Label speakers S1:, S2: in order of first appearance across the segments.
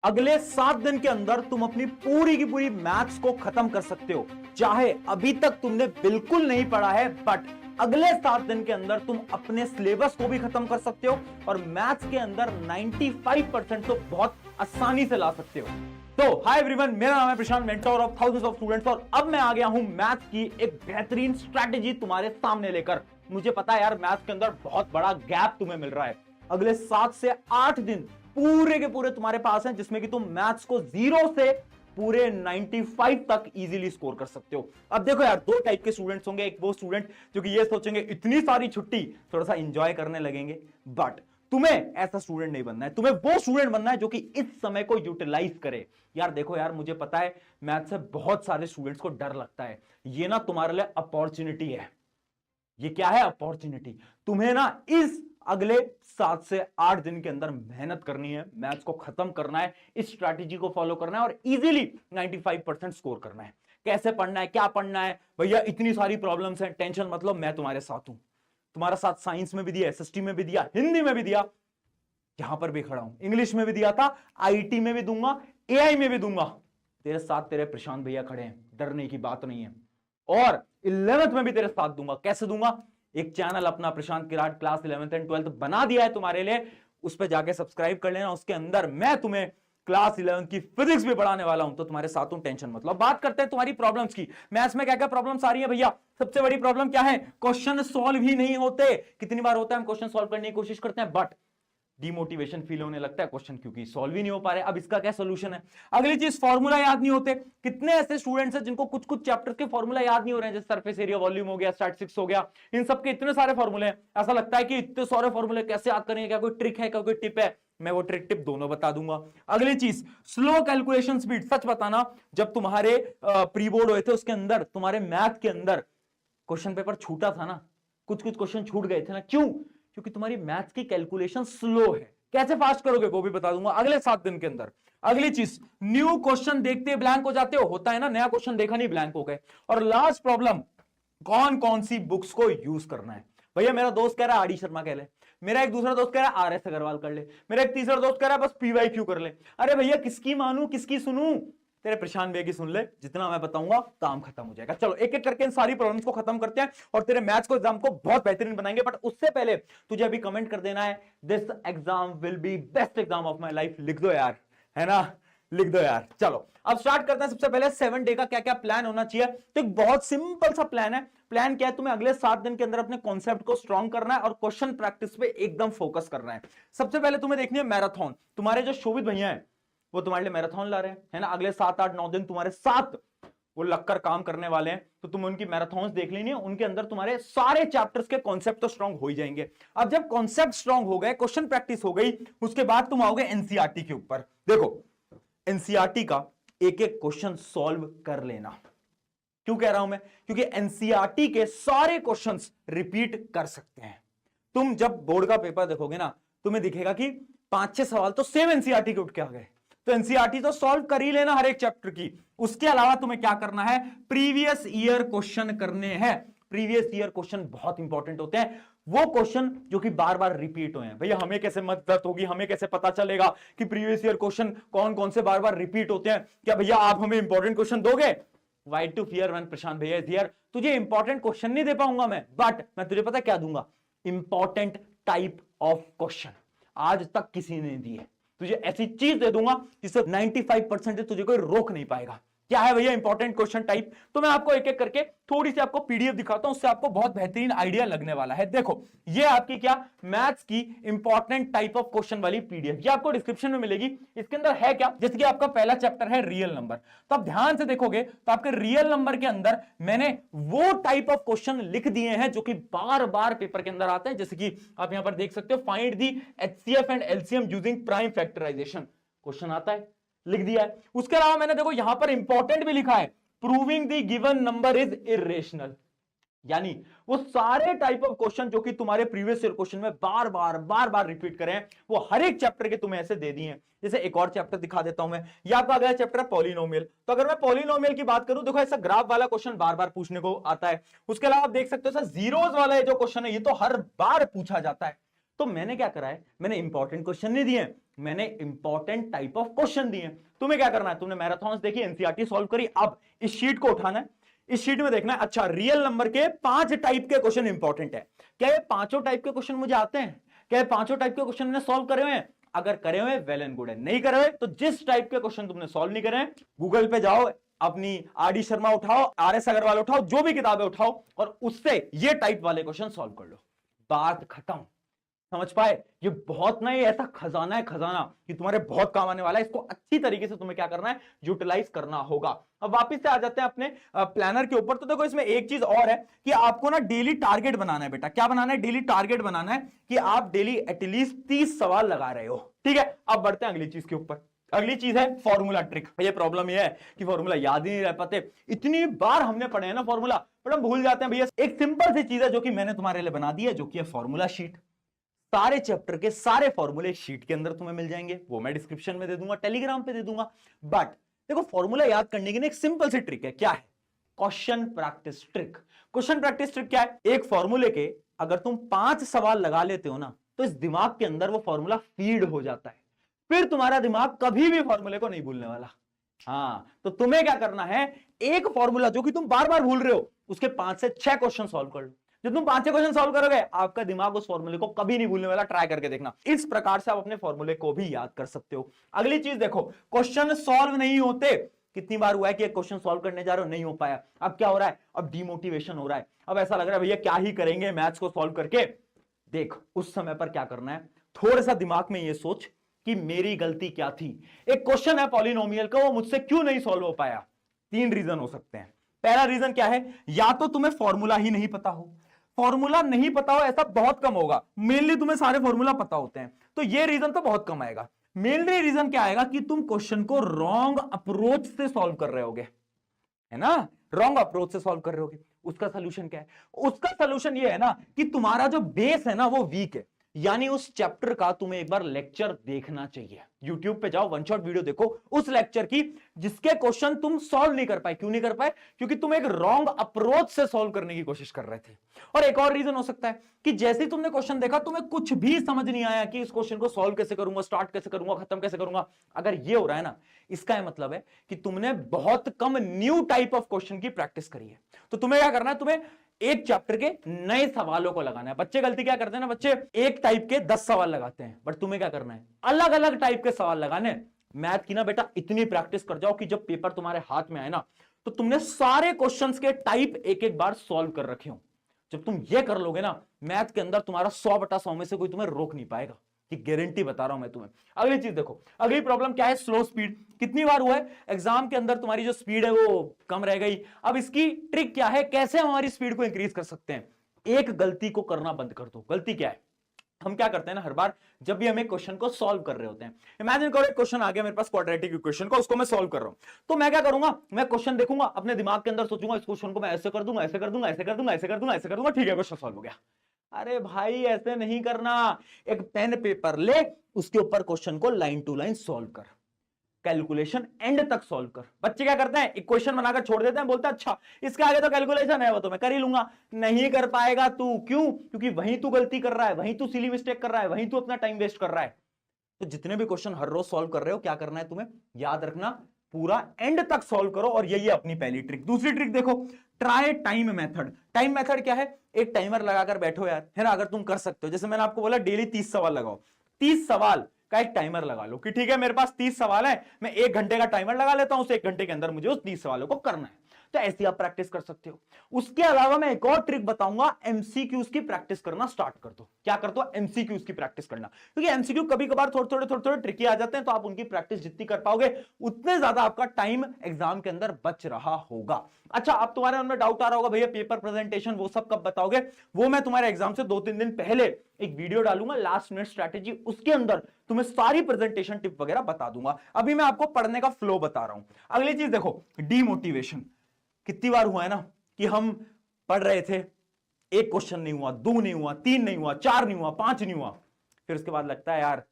S1: अगले 7 दिन के अंदर तुम अपनी पूरी की पूरी मैथ्स को खत्म कर सकते हो। चाहे अभी तक तुमने बिल्कुल नहीं पढ़ा है, बट अगले 7 दिन के अंदर तुम अपने सिलेबस को भी खत्म कर सकते हो और मैथ्स के अंदर 95% तो बहुत आसानी से ला सकते हो। तो हाय एवरीवन, मेरा नाम है Prashant, mentor of thousands of students, और अब मैं आ गया हूं मैथ्स की एक बेहतरीन स्ट्रैटेजी तुम्हारे सामने लेकर। मुझे पता है यार, मैथ्स के अंदर बहुत बड़ा गैप तुम्हें मिल रहा है। अगले 7 से 8 दिन पूरे के पूरे तुम्हारे पास हैं, जिसमें कि तुम मैथ्स को 0 से पूरे 95 तक इजीली स्कोर कर सकते हो। अब देखो यार, दो टाइप के स्टूडेंट्स होंगे। एक वो स्टूडेंट जो कि ये सोचेंगे इतनी सारी छुट्टी, थोड़ा सा एंजॉय करने लगेंगे, बट तुम्हें ऐसा स्टूडेंट नहीं बनना है। तुम्हें वो स्टूडेंट बनना है जो कि इस समय को यूटिलाइज करे। यार देखो यार, मुझे पता है मैथ से बहुत सारे स्टूडेंट्स को डर लगता है। ये ना तुम्हारे लिए अपॉर्चुनिटी है। ये क्या है? अपॉर्चुनिटी। तुम्हें ना इस अगले 7 से 8 दिन के अंदर मेहनत करनी है, मैथ्स को खत्म करना है, इस स्ट्रैटेजी को फॉलो करना है और इजीली 95% स्कोर करना है। कैसे पढ़ना है, क्या पढ़ना है? भैया इतनी सारी प्रॉब्लम्स हैं, टेंशन मतलब, मैं तुम्हारे साथ हूं। तुम्हारा साथ साइंस में भी दिया, एसएसटी में भी दिया, हिंदी में भी दिया, यहां पर भी खड़ा हूं, इंग्लिश में भी दिया था, आईटी में भी दूंगा, एआई में भी दूंगा। तेरे साथ तेरे प्रशांत भैया खड़े हैं, डरने की बात नहीं है। और 11th में भी तेरे साथ दूंगा। कैसे दूंगा? एक चैनल अपना प्रशांत किराट क्लास 11th एंड 12th बना दिया है तुम्हारे लिए, उस पर जाके सब्सक्राइब कर लेना। उसके अंदर मैं तुम्हें क्लास 11th की फिजिक्स भी पढ़ाने वाला हूं, तो तुम्हारे साथ हूं, टेंशन मतलब। बात करते हैं तुम्हारी प्रॉब्लम्स की। मैथ्स में क्या क्या प्रॉब्लम्स आ रही है भैया? सबसे बड़ी प्रॉब्लम क्या है? क्वेश्चन सॉल्व ही नहीं होते। कितनी बार होता है हम क्वेश्चन सॉल्व करने की कोशिश करते हैं, बट डिमोटिवेशन फील होने लगता है क्वेश्चन क्योंकि सॉल्व ही नहीं हो पा रहे। अब इसका क्या सोल्यूशन है? अगली चीज, फॉर्मूला याद नहीं होते। कितने ऐसे स्टूडेंट्स हैं जिनको कुछ कुछ चैप्टर्स के फॉर्मूला याद नहीं हो रहे हैं, जैसे सरफेस एरिया, वॉल्यूम हो गया, स्टैटिस्टिक्स हो गया, इन सब के इतने सारे फॉर्मूले हैं। ऐसा लगता है कि इतने सारे फॉर्मूले कैसे याद करेंगे? क्या कोई ट्रिक है, क्या कोई टिप है? मैं वो ट्रिक टिप दोनों बता दूंगा। अगली चीज, स्लो कैलकुलेशन स्पीड। सच बताना, जब तुम्हारे प्री बोर्ड हुए थे उसके अंदर, तुम्हारे मैथ के अंदर क्वेश्चन पेपर छूटा था ना, कुछ कुछ क्वेश्चन छूट गए थे ना। क्यों? क्योंकि तुम्हारी मैथ्स की कैलकुलेशन स्लो है। कैसे फास्ट करोगे वो भी बता दूंगा अगले 7 दिन के अंदर। अगली चीज, न्यू क्वेश्चन देखते ब्लैंक हो जाते हो, होता है ना, नया क्वेश्चन देखा नहीं ब्लैंक हो गए। और लास्ट प्रॉब्लम, कौन कौन सी बुक्स को यूज करना है। भैया मेरा दोस्त कह रहा है आर डी शर्मा कह ले, मेरा एक दूसरा दोस्त कह रहा है आर एस अग्रवाल कर ले, मेरा एक तीसरा दोस्त कह रहा है बस पीवाईक्यू कर ले। अरे भैया किसकी मानू, किसकी सुनूं? तेरे प्रशांत भैया की सुन ले, जितना मैं बताऊंगा काम खत्म हो जाएगा। चलो एक एक करके इन सारी प्रॉब्लम्स को खत्म करते हैं और तेरे मैथ्स को एग्जाम को बहुत बेहतरीन बनाएंगे। बट उससे पहले तुझे अभी कमेंट कर देना है, this exam will be best exam of my life. लिख दो यार, है ना, लिख दो यार। चलो अब स्टार्ट करते हैं। सबसे पहले 7 डे का क्या क्या प्लान होना चाहिए। तो एक बहुत सिंपल सा प्लान है। प्लान क्या है? तुम्हें अगले 7 दिन के अंदर अपने कॉन्सेप्ट को स्ट्रॉन्ग करना है और क्वेश्चन प्रैक्टिस पे एकदम फोकस करना है। सबसे पहले तुम्हें देखनी है मैराथन। तुम्हारे जो शोभित भैया हैं वो तुम्हारे लिए मैराथन ला रहे हैं, है ना। अगले 7 8 9 दिन तुम्हारे साथ वो लगकर काम करने वाले हैं, तो तुम्हें उनकी मैराथन्स देख लेनी है। उनके अंदर तुम्हारे सारे चैप्टर्स के कॉन्सेप्ट तो स्ट्रांग हो ही जाएंगे। अब जब कॉन्सेप्ट स्ट्रांग हो गए, क्वेश्चन प्रैक्टिस हो गई, उसके बाद तुम आओगे एनसीईआरटी के ऊपर। देखो एनसीईआरटी का एक एक क्वेश्चन सॉल्व कर लेना। क्यों कह रहा हूं मैं? क्योंकि एनसीईआरटी के सारे क्वेश्चंस रिपीट कर सकते हैं। तुम जब बोर्ड का पेपर देखोगे ना, तुम्हें दिखेगा कि 5-6 सवाल तो सेम एनसीईआरटी के उठ के आ गए। तो एनसीईआरटी तो सॉल्व कर ही लेना हर एक चैप्टर की। उसके अलावा तुम्हें क्या करना है? प्रीवियस ईयर क्वेश्चन करने हैं। प्रीवियस ईयर क्वेश्चन बहुत इंपॉर्टेंट होते हैं, वो क्वेश्चन जो कि बार बार रिपीट हुए हैं। भैया हमें कैसे मदद होगी, हमें कैसे पता चलेगा कि प्रीवियस ईयर क्वेश्चन कौन कौन से बार बार रिपीट होते हैं? क्या भैया आप हमें इंपॉर्टेंट क्वेश्चन दोगे? वाइट टू फियर वन प्रशांत भैया इज हियर। तुझे इंपॉर्टेंट क्वेश्चन नहीं दे पाऊंगा मैं, बट मैं तुझे पता क्या दूंगा? Important type of question. आज तक किसी ने दिए, तुझे ऐसी चीज दे दूंगा जिससे 95% तुझे कोई रोक नहीं पाएगा। क्या है भैया इंपॉर्टेंट क्वेश्चन टाइप? तो मैं आपको एक एक करके थोड़ी सी आपको पीडीएफ दिखाता हूं, उससे आपको बहुत बेहतरीन आइडिया लगने वाला है। देखो ये आपकी क्या, मैथ्स की इंपॉर्टेंट टाइप ऑफ क्वेश्चन वाली पीडीएफ, ये आपको डिस्क्रिप्शन में मिलेगी। इसके अंदर है क्या? जैसे कि आपका पहला चैप्टर है रियल नंबर, तो आप ध्यान से देखोगे तो आपके रियल नंबर के अंदर मैंने वो टाइप ऑफ क्वेश्चन लिख दिए हैं जो कि बार बार पेपर के अंदर आते हैं। जैसे कि आप यहां पर देख सकते हो, find the HCF and LCM using prime factorisation, question आता है, लिख दिया है। उसके अलावा मैंने देखो यहां पर इंपॉर्टेंट भी लिखा है, proving the given number is irrational. यानी वो सारे टाइप ऑफ क्वेश्चन जो कि तुम्हारे प्रीवियस ईयर क्वेश्चन में बार बार रिपीट करें, वो हर एक चैप्टर के तुम्हें ऐसे दे दिए हैं। जैसे एक और चैप्टर दिखा देता हूं मैं, ये आपका अगला चैप्टर है पॉलिनोमियल। तो अगर मैं पॉलिनोमियल की बात करूं, देखो ऐसा ग्राफ वाला क्वेश्चन बार बार पूछने को आता है। उसके अलावा आप देख सकते हो सर जीरोस वाला जो क्वेश्चन है, ये तो हर बार पूछा जाता है। तो मैंने क्या करा है, मैंने इंपॉर्टेंट क्वेश्चन नहीं दिए, मैंने इंपॉर्टेंट टाइप ऑफ क्वेश्चन दिए। तुम्हें क्या करना है, तुमने मैराथन देखी, एनसीईआरटी सॉल्व करी, अब इस शीट को उठाना है, इस शीट में देखना है अच्छा रियल नंबर के 5 टाइप के क्वेश्चन इंपॉर्टेंट है। क्या ये पांचों टाइप के क्वेश्चन मुझे आते हैं? क्या ये पांचों टाइप के क्वेश्चन मैंने सॉल्व करे हुए हैं? अगर करे हुए वेल एंड गुड है, नहीं करे हुए तो जिस टाइप के क्वेश्चन तुमने सॉल्व नहीं करे हैं, गूगल पे जाओ, अपनी आर.डी. शर्मा उठाओ, आर.एस. अग्रवाल उठाओ, जो भी किताबें उठाओ और उससे ये टाइप वाले क्वेश्चन सॉल्व कर लो, बात खत्म। समझ पाए? ये बहुत नहीं, ऐसा खजाना है, खजाना कि तुम्हारे बहुत काम आने वाला है। इसको अच्छी तरीके से तुम्हें क्या करना है, यूटिलाइज करना होगा। अब वापस से आ जाते हैं अपने प्लानर के ऊपर। तो देखो इसमें एक चीज और है कि आपको ना डेली टारगेट बनाना है बेटा। क्या बनाना है? डेली टारगेट बनाना है कि आप डेली एटलीस्ट 30 सवाल लगा रहे हो। ठीक है, अब बढ़ते हैं अगली चीज के ऊपर। अगली चीज है फॉर्मूला ट्रिक। ये प्रॉब्लम ये है कि फॉर्मूला याद ही नहीं रह पाते। इतनी बार हमने पढ़े हैं ना फॉर्मूला, पर हम भूल जाते हैं। भैया एक सिंपल सी चीज है जो कि मैंने तुम्हारे लिए बना दी है, जो कि है फॉर्मूला शीट। सारे चैप्टर के सारे फॉर्मूले शीट के अंदर तुम्हें मिल जाएंगे, वो मैं डिस्क्रिप्शन में दे दूंगा, टेलीग्राम पे दे दूंगा। बट देखो फॉर्मूला याद करने की ना एक सिंपल सी ट्रिक है। क्या है? Question practice trick. Question practice trick क्या है? एक फॉर्मूले के अगर तुम 5 सवाल लगा लेते हो ना, तो इस दिमाग के अंदर वो फॉर्मूला फीड हो जाता है, फिर तुम्हारा दिमाग कभी भी फॉर्मूले को नहीं भूलने वाला। हाँ, तो तुम्हें क्या करना है, एक फॉर्मूला जो कि तुम बार बार भूल रहे हो, उसके 5 से 6 क्वेश्चन सॉल्व कर लो। जब तुम 5-6 क्वेश्चन सॉल्व करोगे, आपका दिमाग उस फॉर्मूले को कभी नहीं भूलने वाला। ट्राई करके देखना। इस प्रकार से आप अपने फॉर्मूले को भी याद कर सकते हो। अगली चीज देखो, क्वेश्चन सॉल्व नहीं होते। कितनी बार हुआ है कि एक क्वेश्चन सॉल्व करने जा रहे हो, नहीं हो पाया। अब क्या हो रहा है? अब डिमोटिवेशन हो रहा है। अब ऐसा लग रहा है भैया क्या ही करेंगे मैथ्स को सॉल्व करके। देख, उस समय पर क्या करना है, थोड़ा सा दिमाग में ये सोच कि मेरी गलती क्या थी। एक क्वेश्चन है पॉलिनोमियल का, वो मुझसे क्यों नहीं सॉल्व हो पाया? 3 रीजन हो सकते हैं। पहला रीजन क्या है? या तो तुम्हें फॉर्मूला ही नहीं पता हो। फॉर्मूला नहीं पता हो ऐसा बहुत कम होगा, मेनली तुम्हें सारे फॉर्मूला पता होते हैं, तो ये रीजन तो बहुत कम आएगा। मेनली रीजन क्या आएगा कि तुम क्वेश्चन को रॉन्ग अप्रोच से सॉल्व कर रहे होगे, है ना? रॉन्ग अप्रोच से सॉल्व कर रहे होगे। उसका सोल्यूशन क्या है? उसका सोल्यूशन ये है ना कि तुम्हारा जो बेस है ना वो वीक है। यानी उस चैप्टर का तुम्हें एक बार लेक्चर देखना चाहिए। YouTube पे जाओ, वन शॉट वीडियो देखो उस लेक्चर की जिसके क्वेश्चन तुम सॉल्व नहीं कर पाए। क्यों नहीं कर पाए? क्योंकि तुम एक रॉन्ग अप्रोच से सॉल्व करने की कोशिश कर रहे थे। और एक और रीजन हो सकता है कि जैसे ही तुमने क्वेश्चन देखा, तुम्हें कुछ भी समझ नहीं आया कि इस क्वेश्चन को सॉल्व कैसे करूंगा, स्टार्ट कैसे करूंगा, खत्म कैसे करूंगा। अगर ये हो रहा है ना, इसका यह मतलब है कि तुमने बहुत कम न्यू टाइप ऑफ क्वेश्चन की प्रैक्टिस करी है। तो तुम्हें क्या करना है, तुम्हें एक चैप्टर के नए सवालों को लगाना है। बच्चे गलती क्या करते हैं ना, बच्चे एक टाइप के 10 सवाल लगाते हैं, बट तुम्हें क्या करना है, अलग अलग टाइप के सवाल लगाने। मैथ की ना बेटा इतनी प्रैक्टिस कर जाओ कि जब पेपर तुम्हारे हाथ में आए ना, तो तुमने सारे क्वेश्चंस के टाइप एक एक बार सॉल्व कर रखे हो। जब तुम ये कर लोगे ना, मैथ के अंदर तुम्हारा 100/100 में से कोई तुम्हें रोक नहीं पाएगा। ये गारंटी बता रहा हूं मैं तुम्हें। अगली चीज देखो, अगली प्रॉब्लम क्या है, स्लो स्पीड। कितनी बार हुआ है एग्जाम के अंदर तुम्हारी जो स्पीड है वो कम रह गई। अब इसकी ट्रिक क्या है, कैसे हम हमारी स्पीड को इंक्रीज कर सकते हैं? एक गलती को करना बंद कर दो। गलती क्या है? हम क्या करते हैं ना, हर बार जब भी हम एक क्वेश्चन को सॉल्व कर रहे होते हैं, इमेजिन करो एक क्वेश्चन आ गया मेरे पास क्वाड्रेटिक इक्वेशन का, उसको मैं सॉल्व कर रहा हूं, तो मैं क्या करूंगा, मैं क्वेश्चन देखूंगा, अपने दिमाग के अंदर सोचूंगा इस क्वेश्चन को मैं ऐसे कर दूंगा, ऐसे कर दूंगा, ऐसे कर दूंगा, ऐसे कर दूंगा, ऐसे कर दूंगा, ठीक है क्वेश्चन सॉल्व हो गया। अरे भाई ऐसे नहीं करना। एक पेन पेपर ले, उसके ऊपर क्वेश्चन को लाइन टू लाइन सॉल्व कर, कैलकुलेशन एंड तक सॉल्व कर। बच्चे क्या करते हैं, इक्वेशन बनाकर छोड़ देते हैं, बोलते हैं अच्छा इसके आगे तो कैलकुलेशन है, वो तो मैं कर ही लूंगा। नहीं कर पाएगा तू। क्यों? क्योंकि वहीं तू गलती कर रहा है, वहीं तू सिली मिस्टेक कर रहा है, वहीं तू अपना टाइम वेस्ट कर रहा है। तो जितने भी क्वेश्चन हर रोज सॉल्व कर रहे हो, क्या करना है तुम्हें, याद रखना पूरा एंड तक सॉल्व करो। और यही अपनी पहली ट्रिक। दूसरी ट्रिक देखो, try time method. Time method क्या है? एक टाइमर लगाकर बैठो यार, है ना। अगर तुम कर सकते हो, जैसे मैंने आपको बोला डेली 30 सवाल लगाओ, 30 सवाल का एक टाइमर लगा लो कि ठीक है मेरे पास 30 सवाल है, मैं 1 घंटे का टाइमर लगा लेता हूं, उस 1 घंटे के अंदर मुझे उस 30 सवालों को करना है। तो ऐसी आप प्रैक्टिस कर सकते हो। उसके अलावा मैं एक और ट्रिक बताऊंगा, एमसीक्यूज की प्रैक्टिस करना स्टार्ट कर दो। क्या कर दो? एमसीक्यूज की प्रैक्टिस करना। क्योंकि एमसीक्यू कभी कभार थोड़े थोड़े ट्रिकी आ जाते हैं, तो आप उनकी प्रैक्टिस जितनी कर पाओगे उतने ज्यादा आपका टाइम एग्जाम के अंदर बच रहा होगा। अच्छा, अब तुम्हारे मन में डाउट आ रहा होगा भैया पेपर प्रेजेंटेशन वो सब कब बताओगे? वो मैं तुम्हारे एग्जाम से 2-3 दिन पहले एक वीडियो डालूंगा, लास्ट मिनट स्ट्रैटेजी, उसके अंदर तुम्हें सारी प्रेजेंटेशन टिप वगैरह बता दूंगा। अभी मैं आपको पढ़ने का फ्लो बता रहा हूं। अगली चीज देखो, डीमोटिवेशन। कितनी बार हुआ है ना कि हम पढ़ रहे थे, एक क्वेश्चन नहीं हुआ, 2 नहीं हुआ, 3 नहीं हुआ, 4 नहीं हुआ, 5 नहीं हुआ, फिर उसके बाद लगता है यार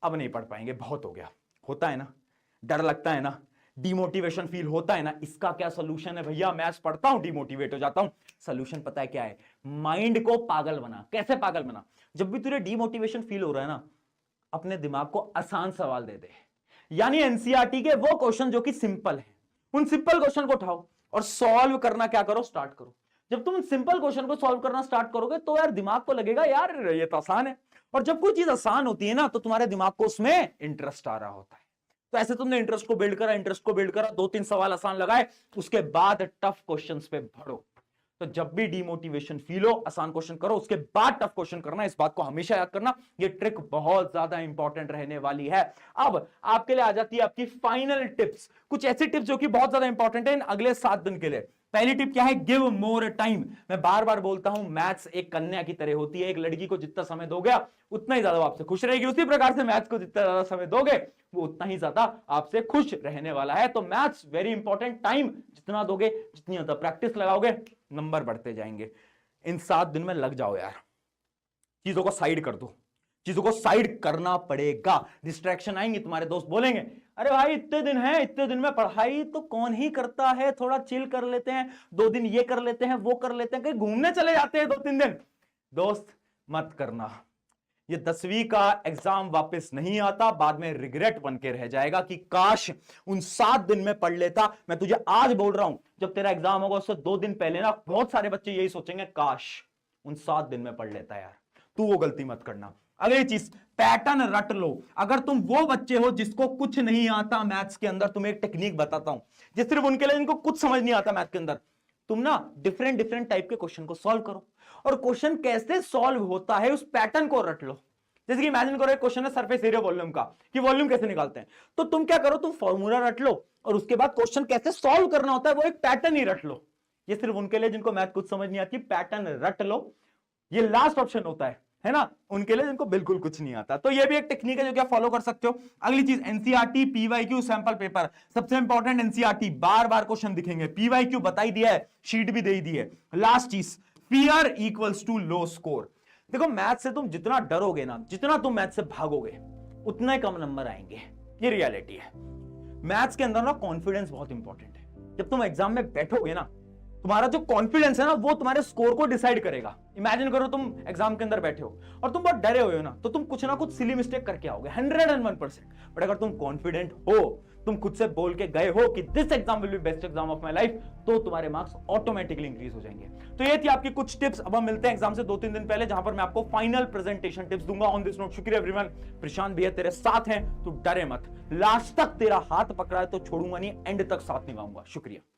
S1: अब नहीं पढ़ पाएंगे, बहुत हो गया। होता है ना, डर लगता है ना। डिमोटिवेशन फील होता है ना, इसका क्या सोल्यूशन है भैया? मैथ्स पढ़ता हूं, डिमोटिवेट हो जाता हूं। सोल्यूशन पता है क्या है? माइंड को पागल बना। कैसे पागल बना? जब भी तुझे डिमोटिवेशन फील हो रहा है ना, अपने दिमाग को आसान सवाल दे दे। यानी एनसीईआरटी के वो क्वेश्चन जो कि सिंपल है, उन सिंपल क्वेश्चन को उठाओ और सॉल्व करना क्या करो, स्टार्ट करो। जब तुम सिंपल क्वेश्चन को सॉल्व करना स्टार्ट करोगे तो यार दिमाग को लगेगा यार ये तो आसान है। और जब कोई चीज आसान होती है ना तो तुम्हारे दिमाग को उसमें इंटरेस्ट आ रहा होता है। तो ऐसे तुमने इंटरेस्ट को बिल्ड करा, इंटरेस्ट को बिल्ड करा, 2-3 सवाल आसान लगाए, उसके बाद टफ क्वेश्चंस पे बढ़ो। तो जब भी डिमोटिवेशन फील हो, आसान क्वेश्चन करो, उसके बाद टफ क्वेश्चन करना। इस बात को हमेशा याद करना, ये ट्रिक बहुत ज्यादा इंपॉर्टेंट रहने वाली है। अब आपके लिए आ जाती है आपकी फाइनल टिप्स, कुछ ऐसी टिप्स जो कि बहुत ज्यादा इंपॉर्टेंट है इन अगले 7 दिन के लिए। पहली टिप क्या है? Give more time. मैं बार बार बोलता हूं, मैथ्स एक कन्या की तरह होती है। एक लड़की को जितना समय दोगे उतना ही ज्यादा वो आपसे खुश रहेगी, उसी प्रकार से मैथ्स को जितना ज्यादा समय दोगे वो उतना ही ज्यादा आपसे खुश रहने वाला है। तो मैथ्स वेरी इंपॉर्टेंट। टाइम जितना दोगे, जितनी ज्यादा प्रैक्टिस लगाओगे, नंबर बढ़ते जाएंगे। इन 7 दिन में लग जाओ यार, चीजों को साइड कर दो, चीजों को साइड करना पड़ेगा। डिस्ट्रैक्शन आएंगे, तुम्हारे दोस्त बोलेंगे अरे भाई इतने दिन है, इतने दिन में पढ़ाई तो कौन ही करता है, थोड़ा चिल कर लेते हैं, 2 दिन ये कर लेते हैं, वो कर लेते हैं, कहीं घूमने चले जाते हैं 2-3 दिन। दोस्त मत करना। ये 10वीं का एग्जाम वापस नहीं आता, बाद में रिग्रेट बन के रह जाएगा कि काश उन 7 दिन में पढ़ लेता। मैं तुझे आज बोल रहा हूं, जब तेरा एग्जाम होगा उससे 2 दिन पहले ना बहुत सारे बच्चे यही सोचेंगे काश उन 7 दिन में पढ़ लेता। यार तू वो गलती मत करना। अगली चीज, पैटर्न रट लो। अगर तुम वो बच्चे हो जिसको कुछ नहीं आता मैथ्स के अंदर, तुम्हें एक टेक्निक बताता हूं जो सिर्फ उनके लिए जिनको कुछ समझ नहीं आता मैथ्स के अंदर। तुम ना डिफरेंट टाइप के क्वेश्चन को सॉल्व करो, और क्वेश्चन कैसे सॉल्व होता है उस पैटर्न को रट लो। जैसे कि इमेजिन करो एक क्वेश्चन है सरफेस एरिया वॉल्यूम का, कि वॉल्यूम कैसे निकालते हैं, तो तुम क्या करो, तुम फॉर्मूला रट लो और उसके बाद क्वेश्चन कैसे सॉल्व करना होता है वो एक पैटर्न ही रट लो। ये सिर्फ उनके लिए जिनको मैथ कुछ समझ नहीं आती, पैटर्न रट लो। ये लास्ट ऑप्शन होता है ना, उनके लिए जिनको बिल्कुल कुछ नहीं आता। तो ये भी एक टेक्निक है जो क्या फॉलो कर सकते हो। अगली चीज, एनसीईआरटी पीवाईक्यू सैंपल पेपर, सबसे इंपॉर्टेंट एनसीईआरटी, बार बार क्वेश्चन दिखेंगे, पीवाईक्यू बता ही दिया है, शीट भी दे ही दी है। लास्ट चीज, fear equals to low score. देखो मैथ से तुम जितना डरोगे ना, जितना तुम मैथ से भागोगे, उतना ही कम नंबर आएंगे। ये रियलिटी है। मैथ्स के अंदर ना कॉन्फिडेंस बहुत इंपॉर्टेंट है। जब तुम एग्जाम में बैठोगे ना, तुम्हारा जो कॉन्फिडेंस है ना वो तुम्हारे स्कोर को डिसाइड करेगा। इमेजिन करो तुम एग्जाम के अंदर बैठे हो और तुम बहुत डरे हुए हो ना, तो तुम कुछ ना कुछ सिली मिस्टेक करके आओगे 101%। बट अगर तुम कॉन्फिडेंट हो, तुम खुद से बोल के गए हो कि this exam will be best exam of my life, तो तुम्हारे मार्क्स ऑटोमेटिकली इंक्रीज हो जाएंगे। तो ये थी आपकी कुछ टिप्स। अब हम मिलते हैं एग्जाम से 2-3 दिन पहले, जहां पर मैं आपको फाइनल प्रेजेंटेशन टिप्स दूंगा ऑन दिस नोट। शुक्रिया एवरीवन। प्रशांत भैया तेरे साथ हैं, तू डरे मत। लास्ट तक तेरा हाथ पकड़ा है तो छोड़ूंगा नहीं, एंड तक साथ निभाऊंगा। शुक्रिया।